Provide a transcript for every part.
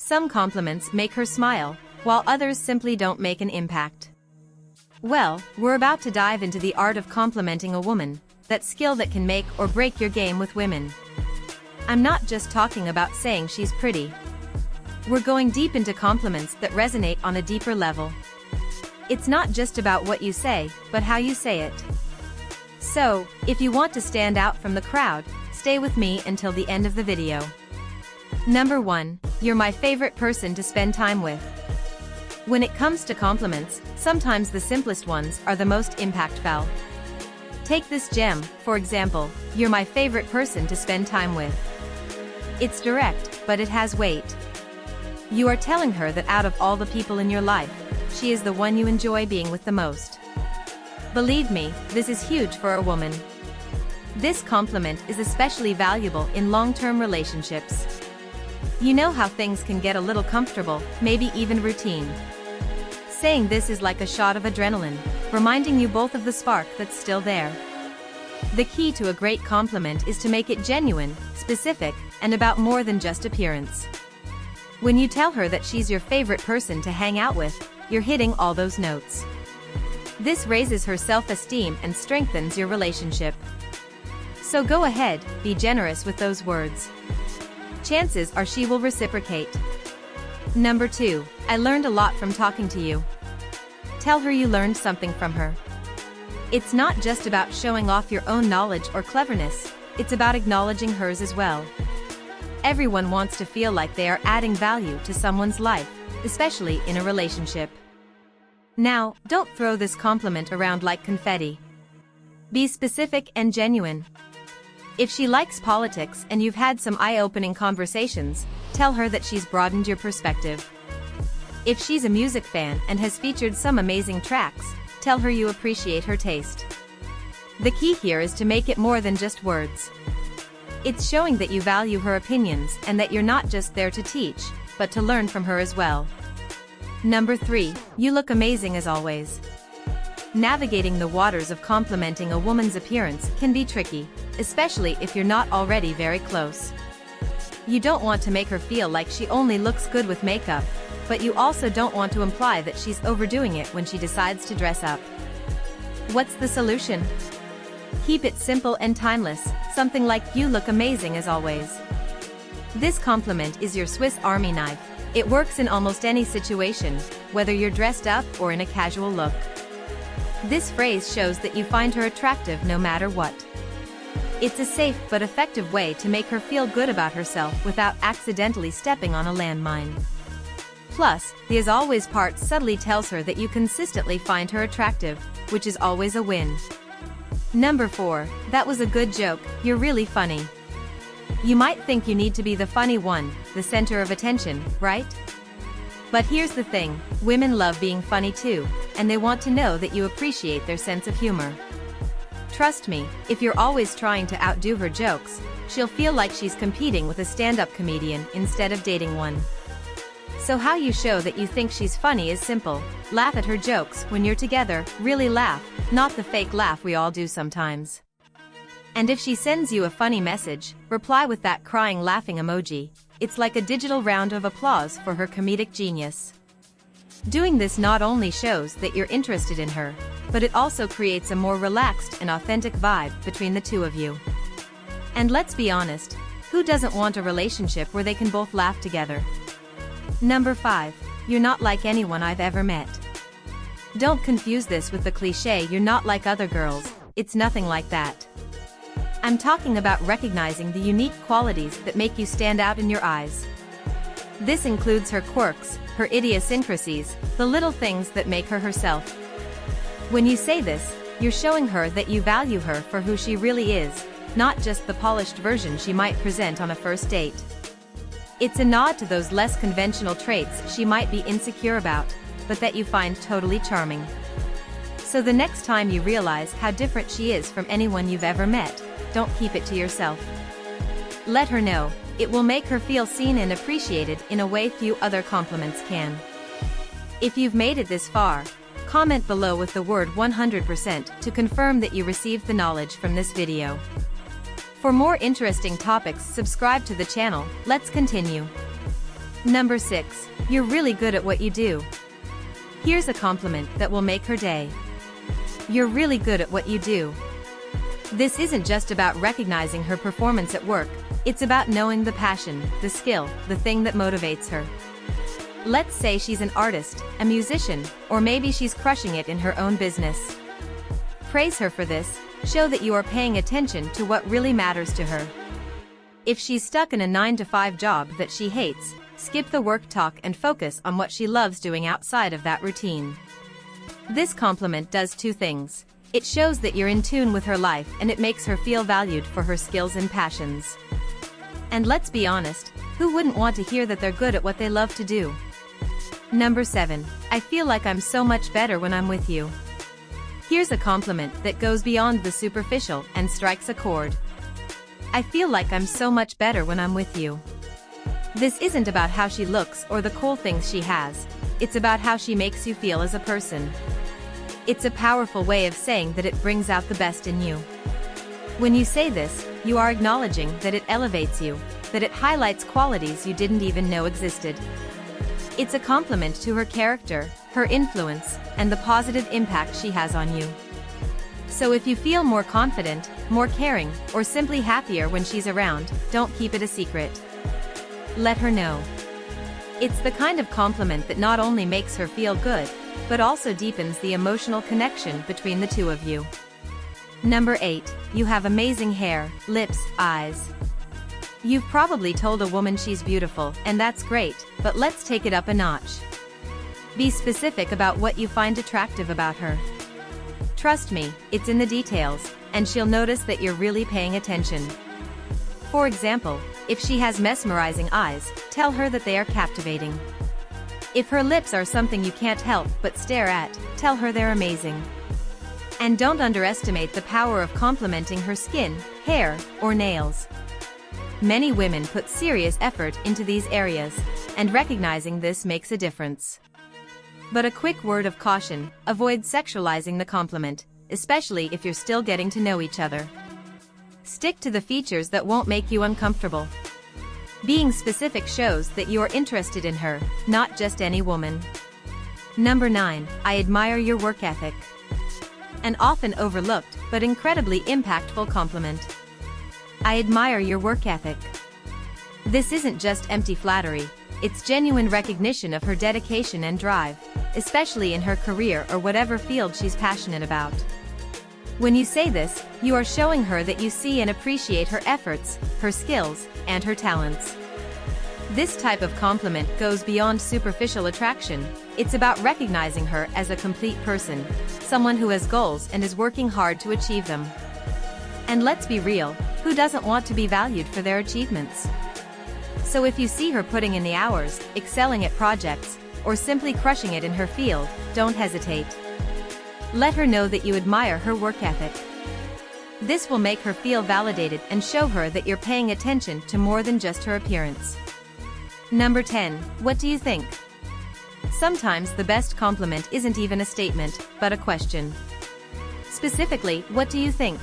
Some compliments make her smile, while others simply don't make an impact. Well, we're about to dive into the art of complimenting a woman, that skill that can make or break your game with women. I'm not just talking about saying she's pretty. We're going deep into compliments that resonate on a deeper level. It's not just about what you say, but how you say it. So, if you want to stand out from the crowd, stay with me until the end of the video. Number 1, you're my favorite person to spend time with. When it comes to compliments, sometimes the simplest ones are the most impactful. Take this gem, for example, you're my favorite person to spend time with. It's direct, but it has weight. You are telling her that out of all the people in your life, she is the one you enjoy being with the most. Believe me, this is huge for a woman. This compliment is especially valuable in long-term relationships. You know how things can get a little comfortable, maybe even routine. Saying this is like a shot of adrenaline, reminding you both of the spark that's still there. The key to a great compliment is to make it genuine, specific, and about more than just appearance. When you tell her that she's your favorite person to hang out with, you're hitting all those notes. This raises her self-esteem and strengthens your relationship. So go ahead, be generous with those words. Chances are she will reciprocate. Number 2, I learned a lot from talking to you. Tell her you learned something from her. It's not just about showing off your own knowledge or cleverness, it's about acknowledging hers as well. Everyone wants to feel like they are adding value to someone's life, especially in a relationship. Now, don't throw this compliment around like confetti. Be specific and genuine. If she likes politics and you've had some eye-opening conversations, tell her that she's broadened your perspective. If she's a music fan and has featured some amazing tracks, tell her you appreciate her taste. The key here is to make it more than just words. It's showing that you value her opinions and that you're not just there to teach, but to learn from her as well. Number 3, you look amazing as always. Navigating the waters of complimenting a woman's appearance can be tricky, especially if you're not already very close. You don't want to make her feel like she only looks good with makeup, but you also don't want to imply that she's overdoing it when she decides to dress up. What's the solution? Keep it simple and timeless, something like "You look amazing as always." This compliment is your Swiss Army knife. It works in almost any situation, whether you're dressed up or in a casual look. This phrase shows that you find her attractive no matter what. It's a safe but effective way to make her feel good about herself without accidentally stepping on a landmine. Plus, the "as always" part subtly tells her that you consistently find her attractive, which is always a win. Number 4, that was a good joke, you're really funny. You might think you need to be the funny one, the center of attention, right? But here's the thing, women love being funny too, and they want to know that you appreciate their sense of humor. Trust me, if you're always trying to outdo her jokes, she'll feel like she's competing with a stand-up comedian instead of dating one. So how you show that you think she's funny is simple. Laugh at her jokes when you're together, really laugh, not the fake laugh we all do sometimes. And if she sends you a funny message, reply with that crying laughing emoji. It's like a digital round of applause for her comedic genius. Doing this not only shows that you're interested in her, but it also creates a more relaxed and authentic vibe between the two of you. And let's be honest, who doesn't want a relationship where they can both laugh together? Number 5, you're not like anyone I've ever met. Don't confuse this with the cliché "you're not like other girls," it's nothing like that. I'm talking about recognizing the unique qualities that make you stand out in your eyes. This includes her quirks, her idiosyncrasies, the little things that make her herself. When you say this, you're showing her that you value her for who she really is, not just the polished version she might present on a first date. It's a nod to those less conventional traits she might be insecure about, but that you find totally charming. So the next time you realize how different she is from anyone you've ever met, don't keep it to yourself. Let her know. It will make her feel seen and appreciated in a way few other compliments can. If you've made it this far, comment below with the word 100% to confirm that you received the knowledge from this video. For more interesting topics, subscribe to the channel. Let's continue. Number 6. You're really good at what you do. Here's a compliment that will make her day. You're really good at what you do. This isn't just about recognizing her performance at work, it's about knowing the passion, the skill, the thing that motivates her. Let's say she's an artist, a musician, or maybe she's crushing it in her own business. Praise her for this, show that you are paying attention to what really matters to her. If she's stuck in a 9-to-5 job that she hates, skip the work talk and focus on what she loves doing outside of that routine. This compliment does two things. It shows that you're in tune with her life and it makes her feel valued for her skills and passions. And let's be honest, who wouldn't want to hear that they're good at what they love to do? Number 7. I feel like I'm so much better when I'm with you. Here's a compliment that goes beyond the superficial and strikes a chord. I feel like I'm so much better when I'm with you. This isn't about how she looks or the cool things she has, it's about how she makes you feel as a person. It's a powerful way of saying that it brings out the best in you. When you say this, you are acknowledging that it elevates you, that it highlights qualities you didn't even know existed. It's a compliment to her character, her influence, and the positive impact she has on you. So if you feel more confident, more caring, or simply happier when she's around, don't keep it a secret. Let her know. It's the kind of compliment that not only makes her feel good, but also deepens the emotional connection between the two of you. Number 8. You have amazing hair, lips, eyes. You've probably told a woman she's beautiful, and that's great, but let's take it up a notch. Be specific about what you find attractive about her. Trust me, it's in the details, and she'll notice that you're really paying attention. For example, if she has mesmerizing eyes, tell her that they are captivating. If her lips are something you can't help but stare at, tell her they're amazing. And don't underestimate the power of complimenting her skin, hair, or nails. Many women put serious effort into these areas, and recognizing this makes a difference. But a quick word of caution, avoid sexualizing the compliment, especially if you're still getting to know each other. Stick to the features that won't make you uncomfortable. Being specific shows that you are interested in her, not just any woman. Number 9. I admire your work ethic. An often overlooked, but incredibly impactful compliment. I admire your work ethic. This isn't just empty flattery, it's genuine recognition of her dedication and drive, especially in her career or whatever field she's passionate about. When you say this, you are showing her that you see and appreciate her efforts, her skills, and her talents. This type of compliment goes beyond superficial attraction, it's about recognizing her as a complete person, someone who has goals and is working hard to achieve them. And let's be real, who doesn't want to be valued for their achievements? So if you see her putting in the hours, excelling at projects, or simply crushing it in her field, don't hesitate. Let her know that you admire her work ethic. This will make her feel validated and show her that you're paying attention to more than just her appearance. Number 10. What do you think? Sometimes the best compliment isn't even a statement, but a question. Specifically, what do you think?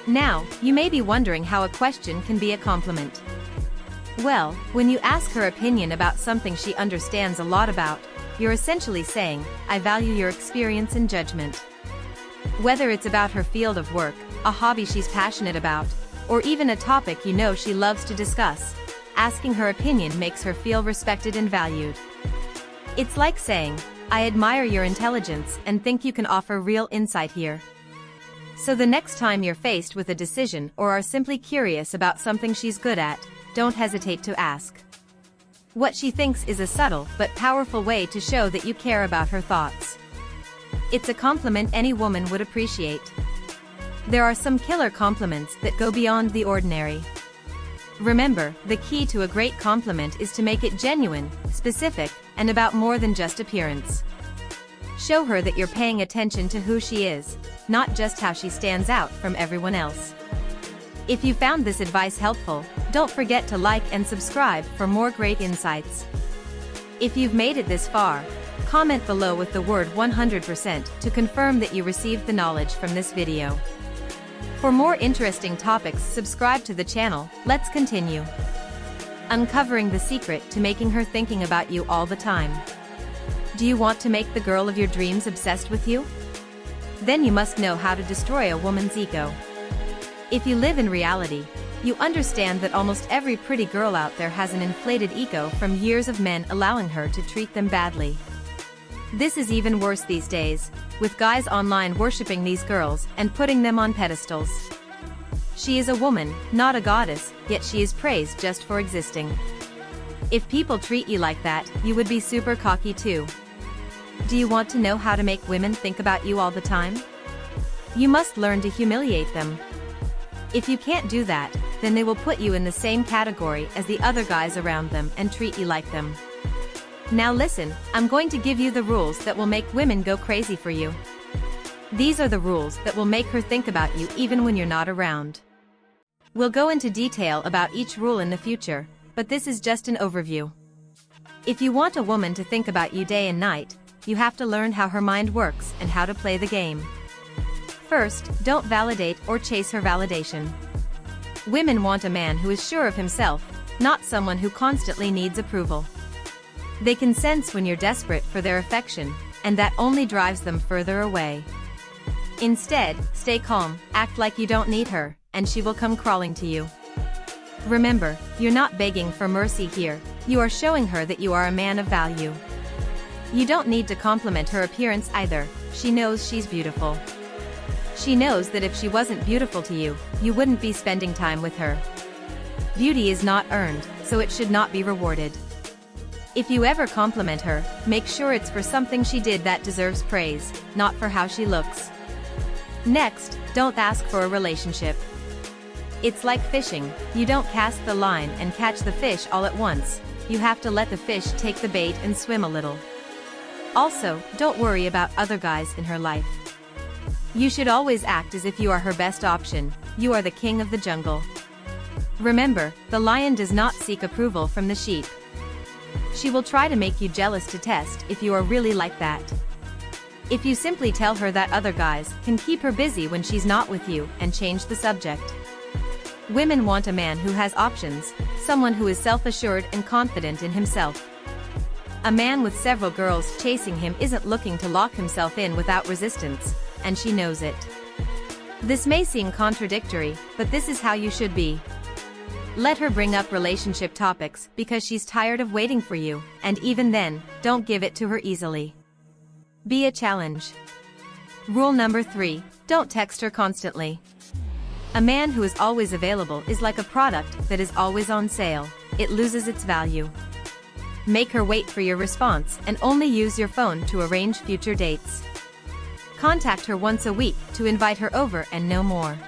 Now, you may be wondering how a question can be a compliment. Well, when you ask her opinion about something she understands a lot about, you're essentially saying, I value your experience and judgment. Whether it's about her field of work, a hobby she's passionate about, or even a topic you know she loves to discuss, asking her opinion makes her feel respected and valued. It's like saying, I admire your intelligence and think you can offer real insight here. So the next time you're faced with a decision or are simply curious about something she's good at, don't hesitate to ask. What she thinks is a subtle but powerful way to show that you care about her thoughts. It's a compliment any woman would appreciate. There are some killer compliments that go beyond the ordinary. Remember, the key to a great compliment is to make it genuine, specific, and about more than just appearance. Show her that you're paying attention to who she is, not just how she stands out from everyone else. If you found this advice helpful, don't forget to like and subscribe for more great insights. If you've made it this far, comment below with the word 100% to confirm that you received the knowledge from this video. For more interesting topics, subscribe to the channel. Let's continue. uncovering the secret to making her thinking about you all the time. Do you want to make the girl of your dreams obsessed with you? Then you must know how to destroy a woman's ego. If you live in reality, you understand that almost every pretty girl out there has an inflated ego from years of men allowing her to treat them badly. This is even worse these days, with guys online worshipping these girls and putting them on pedestals. She is a woman, not a goddess, yet she is praised just for existing. If people treat you like that, you would be super cocky too. Do you want to know how to make women think about you all the time? You must learn to humiliate them. If you can't do that, then they will put you in the same category as the other guys around them and treat you like them. Now listen, I'm going to give you the rules that will make women go crazy for you. These are the rules that will make her think about you even when you're not around. We'll go into detail about each rule in the future, but this is just an overview. If you want a woman to think about you day and night, you have to learn how her mind works and how to play the game. First, don't validate or chase her validation. Women want a man who is sure of himself, not someone who constantly needs approval. They can sense when you're desperate for their affection, and that only drives them further away. Instead, stay calm, act like you don't need her, and she will come crawling to you. Remember, you're not begging for mercy here, you are showing her that you are a man of value. You don't need to compliment her appearance either, she knows she's beautiful. She knows that if she wasn't beautiful to you, you wouldn't be spending time with her. Beauty is not earned, so it should not be rewarded. If you ever compliment her, make sure it's for something she did that deserves praise, not for how she looks. Next, don't ask for a relationship. It's like fishing, you don't cast the line and catch the fish all at once, you have to let the fish take the bait and swim a little. Also, don't worry about other guys in her life. You should always act as if you are her best option, you are the king of the jungle. Remember, the lion does not seek approval from the sheep. She will try to make you jealous to test if you are really like that. If you simply tell her that other guys can keep her busy when she's not with you and change the subject. Women want a man who has options, someone who is self-assured and confident in himself. A man with several girls chasing him isn't looking to lock himself in without resistance, and she knows it. This may seem contradictory, but this is how you should be. Let her bring up relationship topics because she's tired of waiting for you, and even then, don't give it to her easily. Be a challenge. Rule number 3, don't text her constantly. A man who is always available is like a product that is always on sale, it loses its value. Make her wait for your response and only use your phone to arrange future dates. Contact her once a week to invite her over and no more.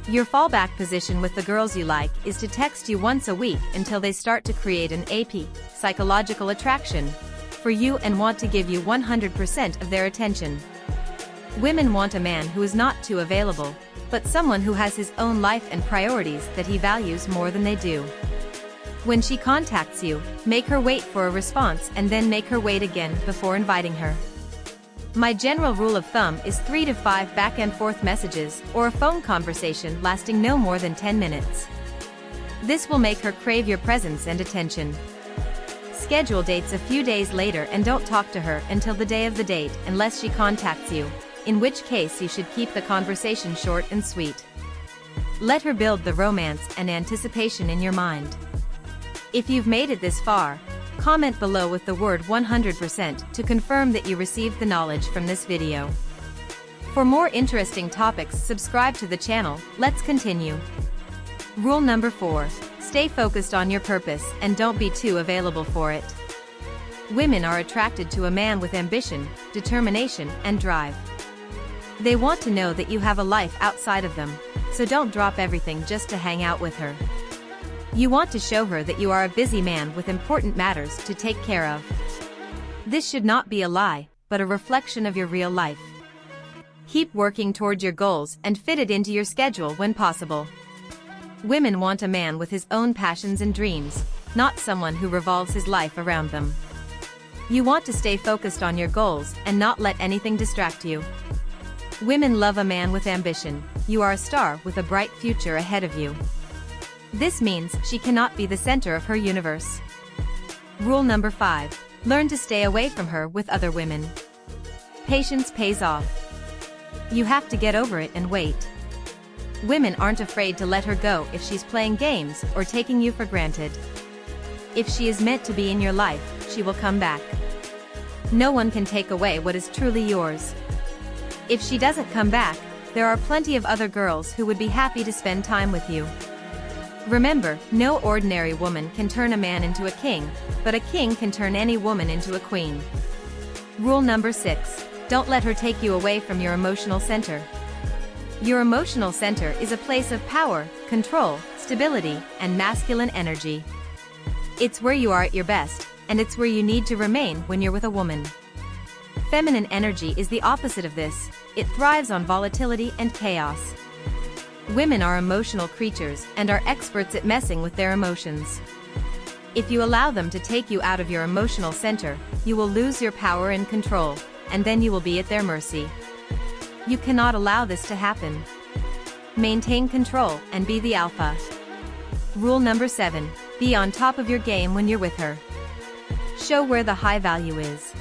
Your fallback position with the girls you like is to text you once a week until they start to create an AP, psychological attraction, for you and want to give you 100% of their attention. Women want a man who is not too available, but someone who has his own life and priorities that he values more than they do. When she contacts you, make her wait for a response and then make her wait again before inviting her. My general rule of thumb is 3 to 5 back and forth messages or a phone conversation lasting no more than 10 minutes. This will make her crave your presence and attention. Schedule dates a few days later and don't talk to her until the day of the date unless she contacts you, in which case you should keep the conversation short and sweet. Let her build the romance and anticipation in your mind. If you've made it this far, comment below with the word 100% to confirm that you received the knowledge from this video. For more interesting topics, subscribe to the channel. Let's continue. Rule number 4, stay focused on your purpose and don't be too available for it. Women are attracted to a man with ambition, determination, and drive. They want to know that you have a life outside of them, so don't drop everything just to hang out with her. You want to show her that you are a busy man with important matters to take care of. This should not be a lie, but a reflection of your real life. Keep working toward your goals and fit it into your schedule when possible. Women want a man with his own passions and dreams, not someone who revolves his life around them. You want to stay focused on your goals and not let anything distract you. Women love a man with ambition. You are a star with a bright future ahead of you. This means she cannot be the center of her universe. Rule number 5. Learn to stay away from her with other women. Patience pays off. You have to get over it and wait. Women aren't afraid to let her go if she's playing games or taking you for granted. If she is meant to be in your life, she will come back. No one can take away what is truly yours. If she doesn't come back, there are plenty of other girls who would be happy to spend time with you. Remember, no ordinary woman can turn a man into a king, but a king can turn any woman into a queen. Rule number 6. Don't let her take you away from your emotional center. Your emotional center is a place of power, control, stability, and masculine energy. It's where you are at your best, and it's where you need to remain when you're with a woman. Feminine energy is the opposite of this. It thrives on volatility and chaos. Women are emotional creatures and are experts at messing with their emotions. If you allow them to take you out of your emotional center, you will lose your power and control, and then you will be at their mercy. You cannot allow this to happen. Maintain control and be the alpha. Rule number 7. Be on top of your game when you're with her. Show where the high value is.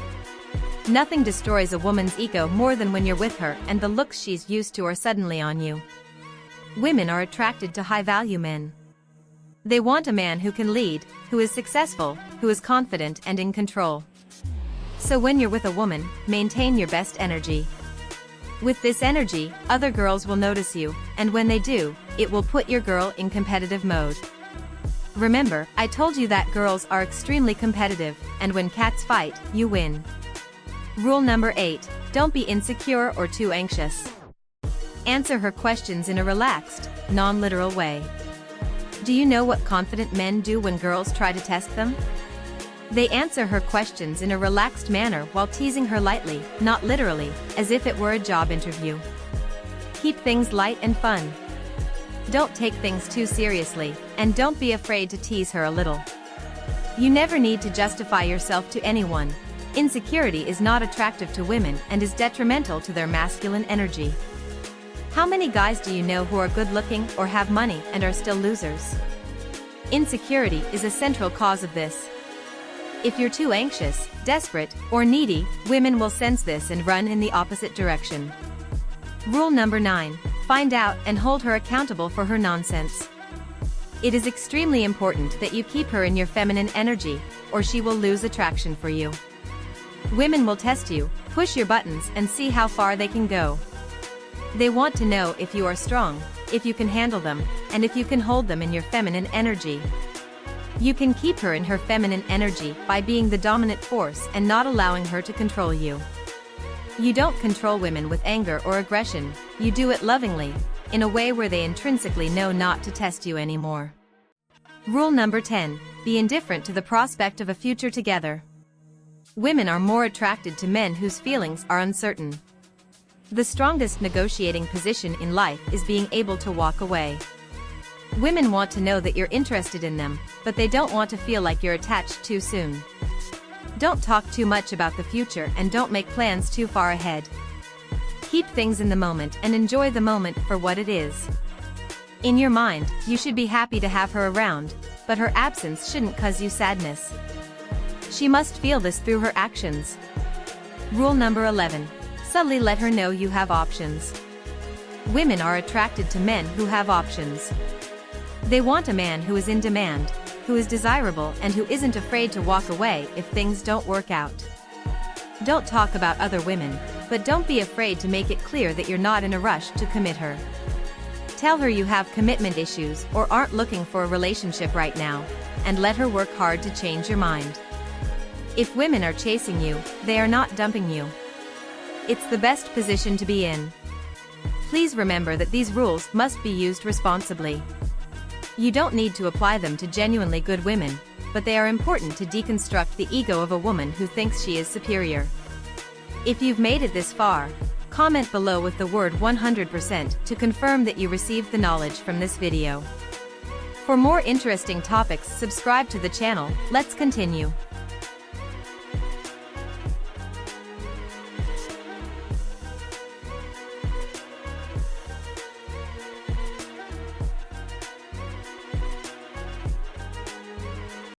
Nothing destroys a woman's ego more than when you're with her and the looks she's used to are suddenly on you. Women are attracted to high-value men. They want a man who can lead, who is successful, who is confident and in control. So when you're with a woman, maintain your best energy. With this energy, other girls will notice you, and when they do, it will put your girl in competitive mode. Remember, I told you that girls are extremely competitive, and when cats fight, you win. Rule number 8. Don't be insecure or too anxious. Answer her questions in a relaxed, non-literal way. Do you know what confident men do when girls try to test them? They answer her questions in a relaxed manner while teasing her lightly, not literally, as if it were a job interview. Keep things light and fun. Don't take things too seriously, and don't be afraid to tease her a little. You never need to justify yourself to anyone. Insecurity is not attractive to women and is detrimental to their masculine energy. How many guys do you know who are good-looking or have money and are still losers? Insecurity is a central cause of this. If you're too anxious, desperate, or needy, women will sense this and run in the opposite direction. Rule number 9. Find out and hold her accountable for her nonsense. It is extremely important that you keep her in your feminine energy, or she will lose attraction for you. Women will test you, push your buttons, and see how far they can go. They want to know if you are strong, if you can handle them, and if you can hold them in your feminine energy. You can keep her in her feminine energy by being the dominant force and not allowing her to control you. You don't control women with anger or aggression, you do it lovingly, in a way where they intrinsically know not to test you anymore. Rule number 10. Be indifferent to the prospect of a future together. Women are more attracted to men whose feelings are uncertain. The strongest negotiating position in life is being able to walk away. Women want to know that you're interested in them, but they don't want to feel like you're attached too soon. Don't talk too much about the future and don't make plans too far ahead. Keep things in the moment and enjoy the moment for what it is. In your mind, you should be happy to have her around, but her absence shouldn't cause you sadness. She must feel this through her actions. Rule number 11. Subtly let her know you have options. Women are attracted to men who have options. They want a man who is in demand, who is desirable, and who isn't afraid to walk away if things don't work out. Don't talk about other women, but don't be afraid to make it clear that you're not in a rush to commit her. Tell her you have commitment issues or aren't looking for a relationship right now, and let her work hard to change your mind. If women are chasing you, they are not dumping you. It's the best position to be in. Please remember that these rules must be used responsibly. You don't need to apply them to genuinely good women, but they are important to deconstruct the ego of a woman who thinks she is superior. If you've made it this far, comment below with the word 100% to confirm that you received the knowledge from this video. For more interesting topics, subscribe to the channel. Let's continue.